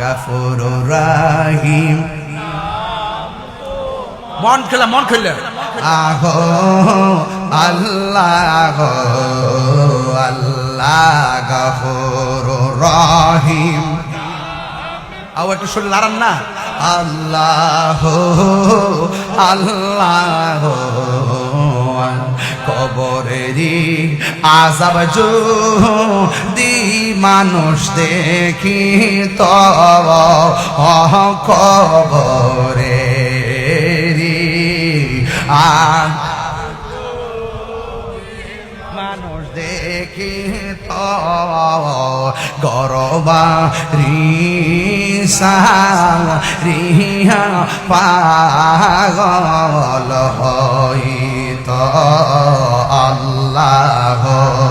গফুরুর রহিম। মন খেলে আহো আল্লাহ আল্লাহ গফুরুর রহিম। আও একটু শরীর লাড়ান না। আল্লাহ আল্লাহ কবরেরি আযাব যদি মানুষ দেখি তো কবরেরি মানুষ দেখি তো গরবা রিয়া পাগল হইত। আল্লাহুম্মা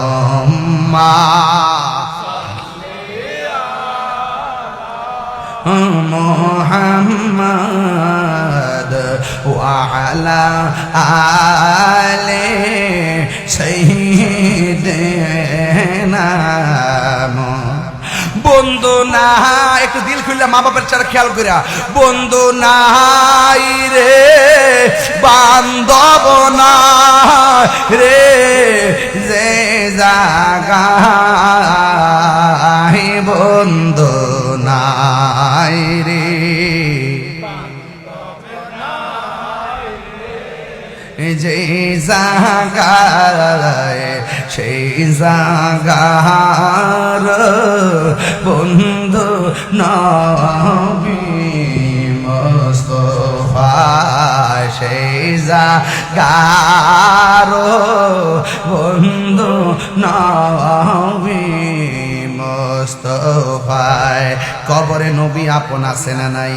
মুহাম্মাদ ওয়া আলা আলি সাইয়্যিদিনা। বন্ধু না একটু দিল খুললে মা বাবার চার খেয়াল করিয়া। বন্ধু নাই রে বান্ধব না রে যে জাগায় বন্ধু নাই রে যে জাগায় সেই জাগার বন্ধু নবী মুস্তাফা। সেই জাগার বন্ধু নবী মুস্তাফা। কবরে নবী আপন আছে না নাই?